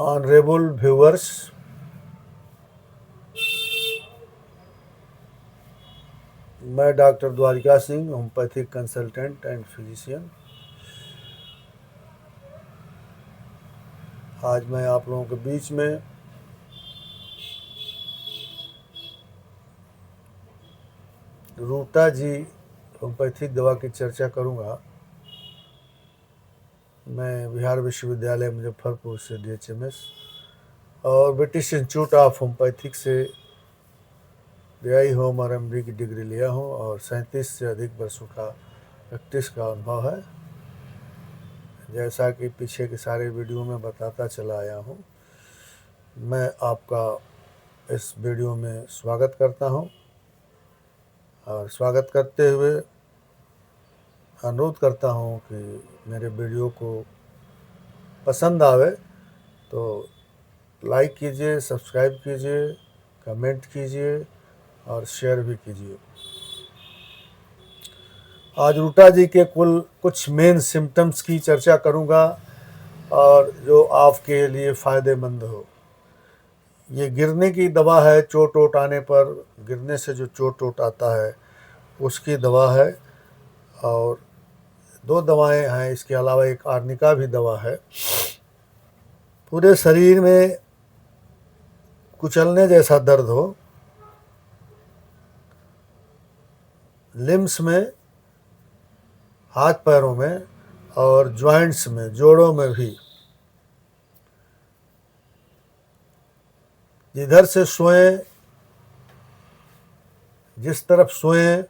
Honourable viewers, मैं doctor Dwarika Singh, homoeopathic consultant and physician. आज मैं आप लोगों के बीच में रूटा जी होम्योपैथिक दवा की चर्चा करूंगा। मैं बिहार विश्वविद्यालय मुजफ्फरपुर से DHMS और ब्रिटिश इंस्टीट्यूट ऑफ होम्योपैथिक से BI होम और MD की डिग्री लिया हूँ और 37 से अधिक वर्षों का प्रैक्टिस का अनुभव है। जैसा कि पीछे के सारे वीडियो में बताता चला आया हूँ, मैं आपका इस वीडियो में स्वागत करता हूँ और स्वागत करते हुए अनुरोध करता हूँ कि मेरे वीडियो को पसंद आवे तो लाइक कीजिए, सब्सक्राइब कीजिए, कमेंट कीजिए और शेयर भी कीजिए। आज रूटा जी के कुछ मेन सिम्टम्स की चर्चा करूंगा और जो आपके लिए फ़ायदेमंद हो। ये गिरने की दवा है, चोट वोट आने पर गिरने से जो चोट वोट आता है उसकी दवा है। और 2 दवाएं हैं, इसके अलावा एक आर्निका भी दवा है। पूरे शरीर में कुचलने जैसा दर्द हो, लिम्स में, हाथ पैरों में और जॉइंट्स में, जोड़ों में भी, जिधर से सोएं, जिस तरफ सोएं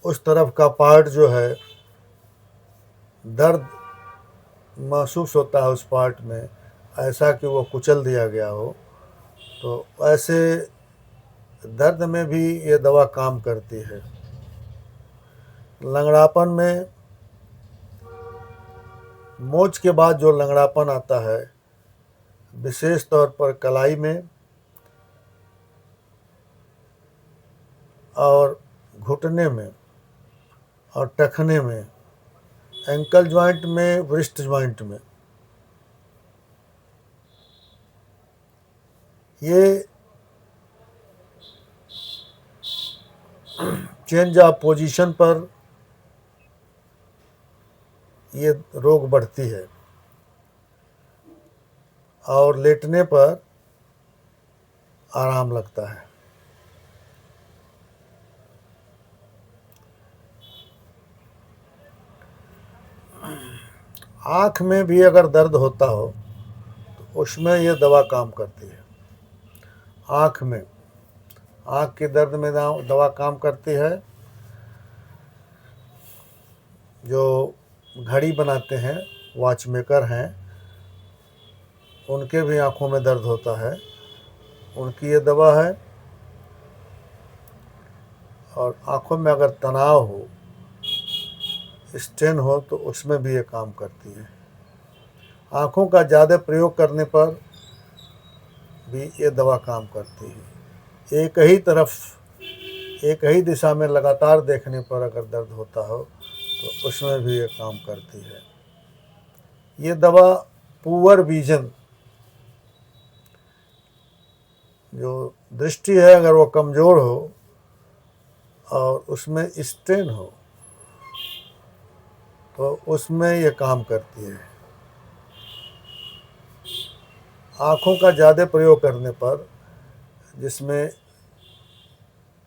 उस तरफ का पार्ट जो है दर्द महसूस होता है उस पार्ट में, ऐसा कि वो कुचल दिया गया हो। तो ऐसे दर्द में भी ये दवा काम करती है। लंगड़ापन में, मोच के बाद जो लंगड़ापन आता है, विशेष तौर पर कलाई में और घुटने में और टखने में, एंकल जॉइंट में, व्रिस्ट जॉइंट में, ये चेंज ऑफ पोजीशन पर ये रोग बढ़ती है और लेटने पर आराम लगता है। आँख में भी अगर दर्द होता हो तो उसमें ये दवा काम करती है। आँख के दर्द में दवा काम करती है। जो घड़ी बनाते हैं, वॉच मेकर हैं, उनके भी आँखों में दर्द होता है, उनकी ये दवा है। और आँखों में अगर तनाव हो, स्ट्रेन हो, तो उसमें भी ये काम करती है। आँखों का ज़्यादा प्रयोग करने पर भी ये दवा काम करती है। एक ही दिशा में लगातार देखने पर अगर दर्द होता हो तो उसमें भी ये काम करती है। ये दवा पुअर विजन, जो दृष्टि है अगर वो कमज़ोर हो और उसमें स्ट्रेन हो तो उसमें ये काम करती है। आँखों का ज़्यादा प्रयोग करने पर, जिसमें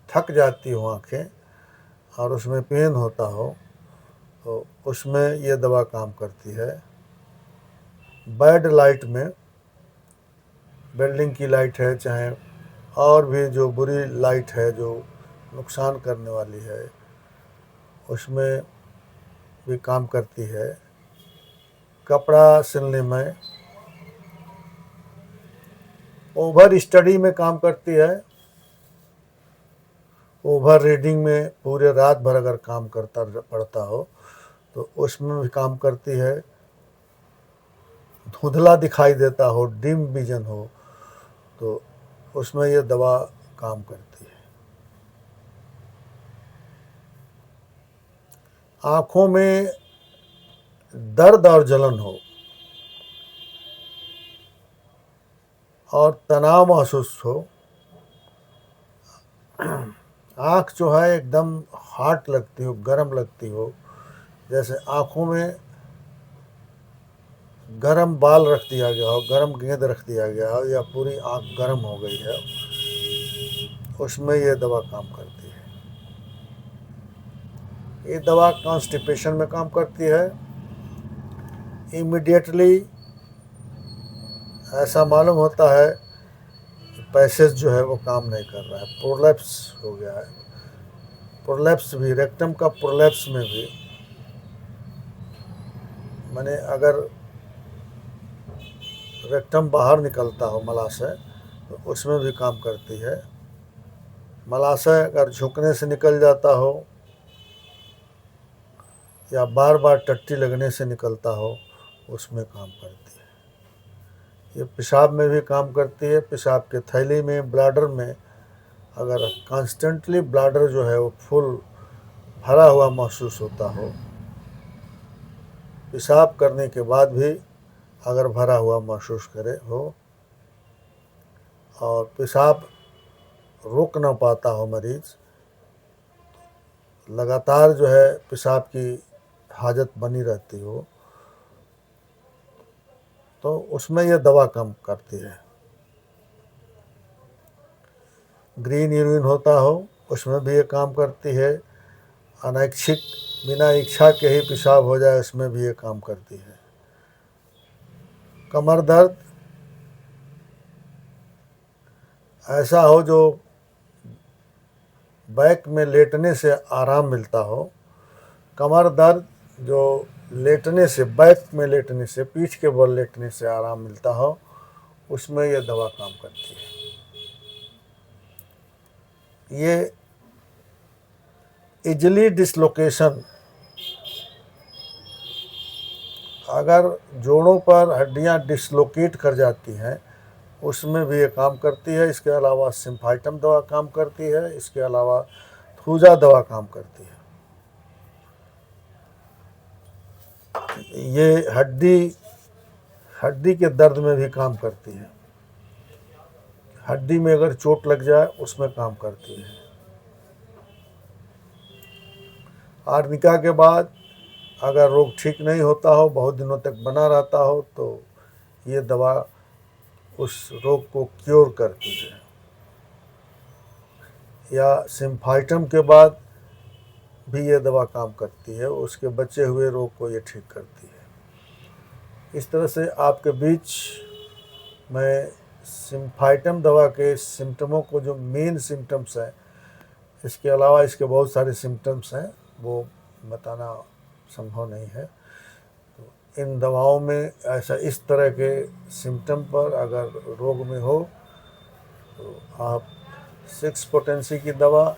थक जाती हो आँखें और उसमें पेन होता हो, तो उसमें ये दवा काम करती है। बैड लाइट में, बिल्डिंग की लाइट है चाहे और भी जो बुरी लाइट है जो नुकसान करने वाली है, उसमें भी काम करती है। कपड़ा सिलने में, ओवर स्टडी में काम करती है। ओवर रीडिंग में पूरे रात भर अगर काम करता पड़ता हो तो उसमें भी काम करती है। धुंधला दिखाई देता हो, डिम विजन हो, तो उसमें ये दवा काम करती है। आँखों में दर्द और जलन हो, और तनाव महसूस हो, आँख जो है एकदम हॉट लगती हो, गर्म लगती हो, जैसे आँखों में गर्म बाल रख दिया गया हो, गर्म गेंद रख दिया गया हो, या पूरी आँख गर्म हो गई है, उसमें ये दवा काम करती है। ये दवा कॉन्स्टिपेशन में काम करती है। इमीडिएटली ऐसा मालूम होता है कि पैसेज जो है वो काम नहीं कर रहा है, प्रोलैप्स हो गया है। प्रोलैप्स भी, रेक्टम का प्रोलैप्स में भी, माने अगर रेक्टम बाहर निकलता हो मलाशय, तो उसमें भी काम करती है। मलाशय अगर झुकने से निकल जाता हो या बार बार टट्टी लगने से निकलता हो, उसमें काम करती है। ये पेशाब में भी काम करती है। पेशाब के थैली में, ब्लैडर में अगर कॉन्स्टेंटली ब्लैडर जो है वो फुल भरा हुआ महसूस होता हो, पेशाब करने के बाद भी अगर भरा हुआ महसूस करे हो, और पेशाब रोक ना पाता हो मरीज, लगातार जो है पेशाब की हाजत बनी रहती हो, तो उसमें यह दवा काम करती है। ग्रीन यूरिन होता हो, उसमें भी ये काम करती है। अनैच्छिक, बिना इच्छा के ही पेशाब हो जाए, उसमें भी ये काम करती है। कमर दर्द ऐसा हो जो बैक में लेटने से आराम मिलता हो, कमर दर्द जो लेटने से, बैक में लेटने से, पीठ के बल लेटने से आराम मिलता हो, उसमें यह दवा काम करती है। ये इजली डिसलोकेशन, अगर जोड़ों पर हड्डियां डिसलोकेट कर जाती हैं, उसमें भी ये काम करती है। इसके अलावा सिम्फाइटम दवा काम करती है। इसके अलावा थूजा दवा काम करती है। ये हड्डी के दर्द में भी काम करती है। हड्डी में अगर चोट लग जाए, उसमें काम करती है। आर्निका के बाद अगर रोग ठीक नहीं होता हो, बहुत दिनों तक बना रहता हो, तो ये दवा उस रोग को क्योर करती है। या सिम्फाइटम के बाद भी ये दवा काम करती है, उसके बचे हुए रोग को ये ठीक करती है। इस तरह से आपके बीच मैं सिम्फाइटम दवा के सिम्टमों को, जो मेन सिम्टम्स हैं, इसके अलावा इसके बहुत सारे सिम्टम्स हैं, वो बताना संभव नहीं है। तो इन दवाओं में ऐसा, इस तरह के सिम्टम पर अगर रोग में हो, तो आप 6 पोटेंसी की दवा,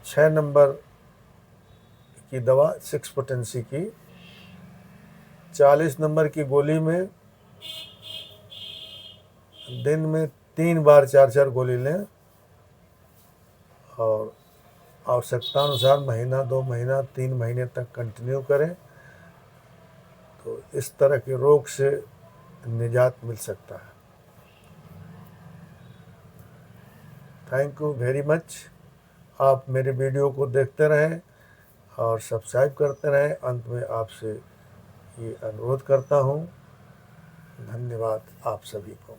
6 नंबर की दवा 6 पोटेंसी की 40 नंबर की गोली में दिन में 3 बार 4-4 गोली लें, और आवश्यकता अनुसार महीना, 2 महीना, 3 महीने तक कंटिन्यू करें, तो इस तरह के रोग से निजात मिल सकता है। Thank you very much. आप मेरे वीडियो को देखते रहें और सब्सक्राइब करते रहें। अंत में आपसे ये अनुरोध करता हूँ। धन्यवाद आप सभी को।